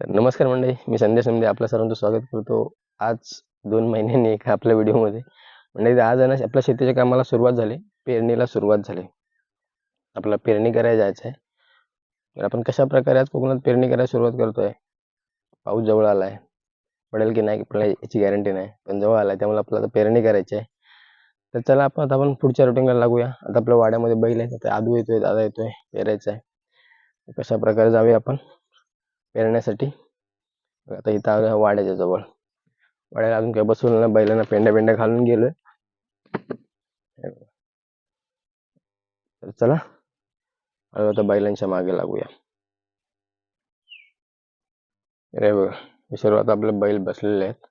तर नमस्कार मंडळी, मी संदेश नंदे आपल्या सर्वांचं स्वागत करतो. आज 2 महिन्यांनी एका आपल्या व्हिडिओमध्ये. मंडळी, आज आहे ना आपल्या शेतीच्या कामाला सुरुवात झाली, पेरणीला सुरुवात झाली. आपल्याला पेरणी करायला जायचं आहे. तर आपण कशा प्रकारे आज कोकणात पेरणी करायला सुरुवात करतोय. पाऊस जवळ आलाय, पडेल की नाही आपल्याला याची गॅरंटी नाही, पण जवळ आलाय त्यामुळे आपल्याला परणी करायची आहे. तर चला आपण पुढच्या रुटीनला लागूया. आता आपल्या वाड्यामध्ये बैल आहे, आता आदू येतोय, दादा येतोय, पेरायचं आहे. कशा प्रकारे जाऊया आपण पेरण्यासाठी. आता इथं आलोय वाड्याच्या जवळ. वाड्याला अजून काय बसवलं ना, बैलांना पेंड्या घालून गेलोय. तर चला आता बैलांच्या मागे लागूया. अरे बघ, हे सर्वात आपले बैल बसलेले आहेत.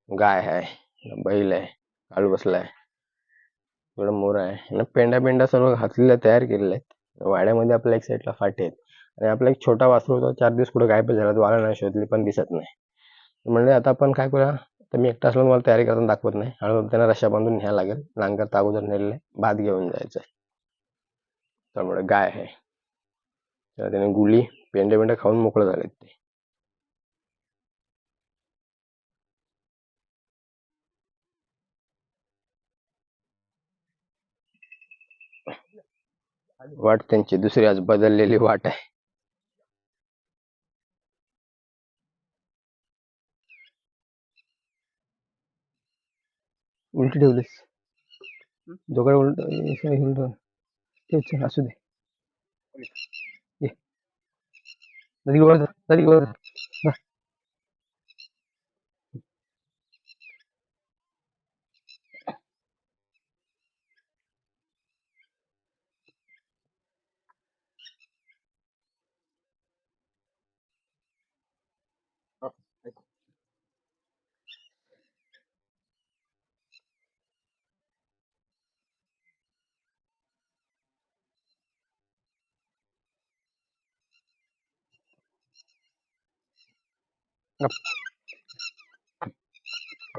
गाय आहे, बैल आहे, काळू बसलाय, थोडं मोर आहे ना. पेंड्या सर्व घातलेल्या तयार केलेल्या आहेत. वाड्यामध्ये आपल्या एक साईडला फाटे आहेत आणि आपला एक छोटा वासरू होता, 4 दिवस कुठे गायब झाला, तो आला नाही, शोधली पण दिसत नाही. म्हणजे आता आपण काय करूया, तर मी एकटा असल्यामुळे मला तयारी करताना दाखवत नाही. हळूहळू त्यांना रश्या बांधून न्यायला लागेल. नांगर अगोदर नेलेलं आहे, भात घेऊन जायचं आहे. त्यामुळे गाय आहे, त्याला त्याने गुली पेंड्या खाऊन मोकळं झालेत ते. वाट त्यांची दुसरी आज बदललेली वाट आहे. उलटी ठेवलीस, दोघं उलट तेच असू दे. ये नदी वर नदी वर.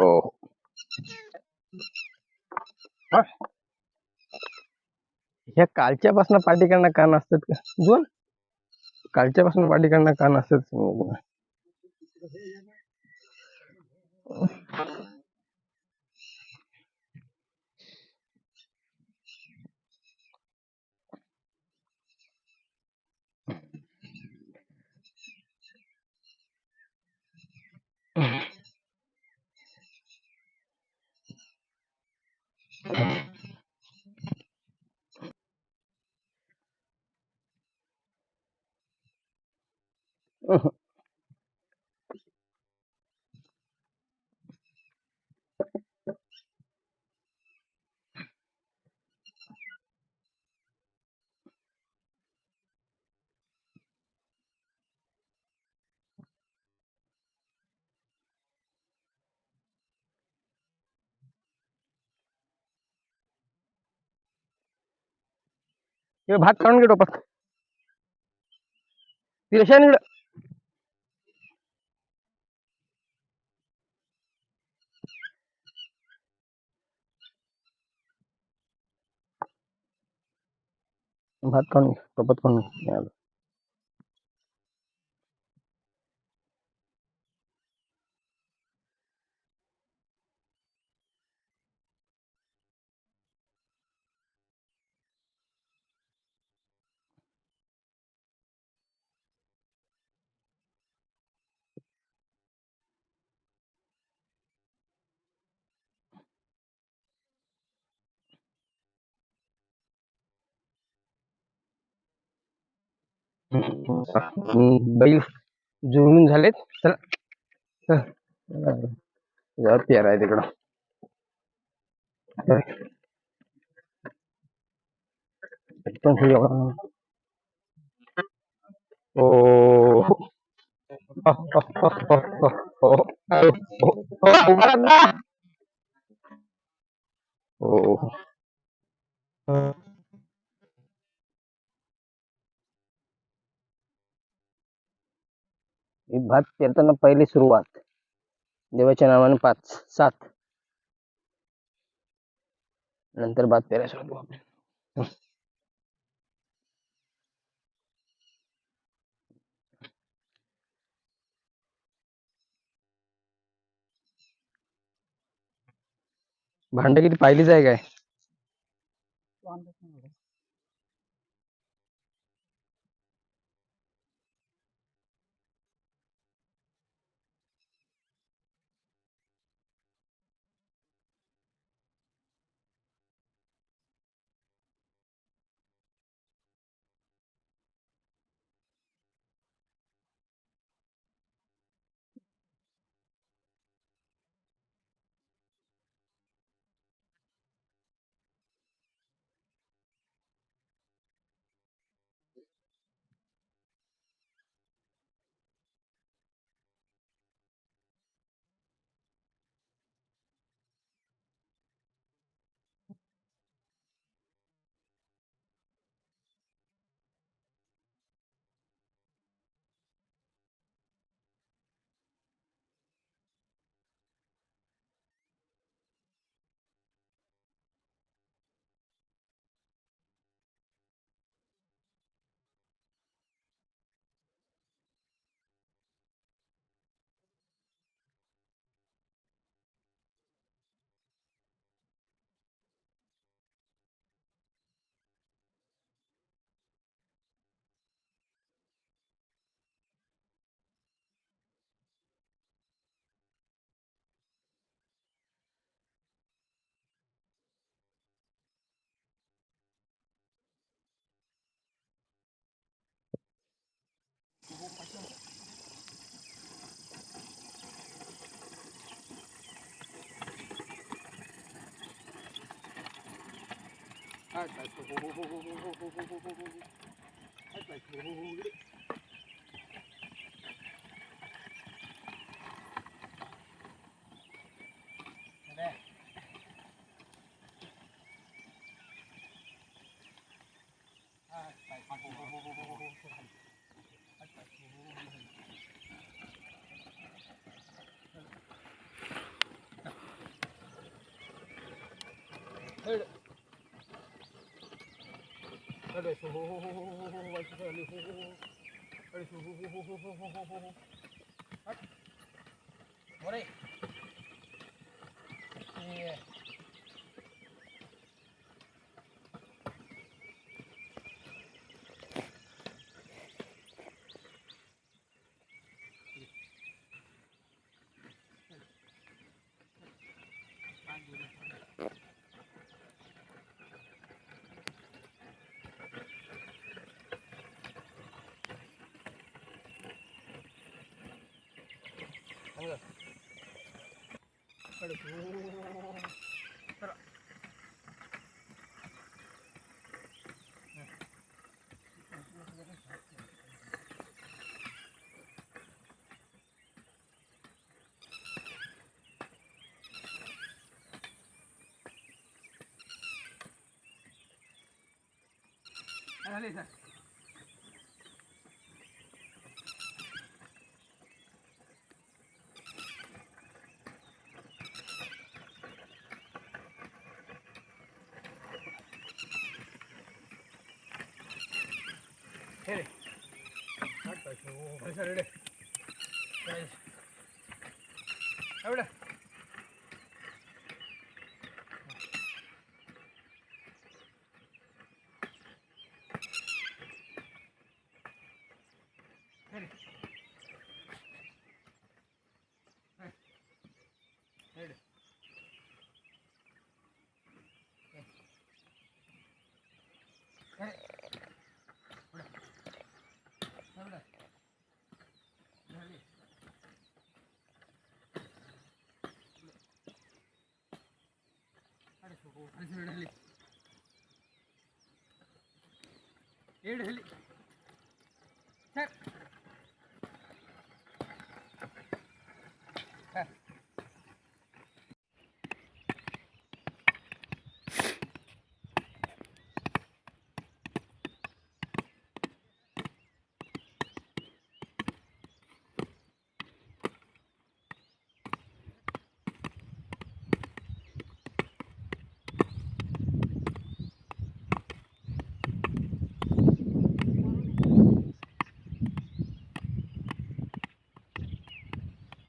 हो, ह्या कालच्यापासून पार्टी करणं का नसतात का दोन? कालच्यापासून पार्टी करणं का नसतात? भात काढून घे टोपात, ती रशाने भात काढून टोपात काढून. बैल जुळून झालेत. चला पेर आहे तिकडं. ओ भात पेरताना पहिली सुरुवात देवाच्या नावाने 5-7, नंतर भात पेरायला सुरुवात. भांडं किती पाहिलीच आहे काय?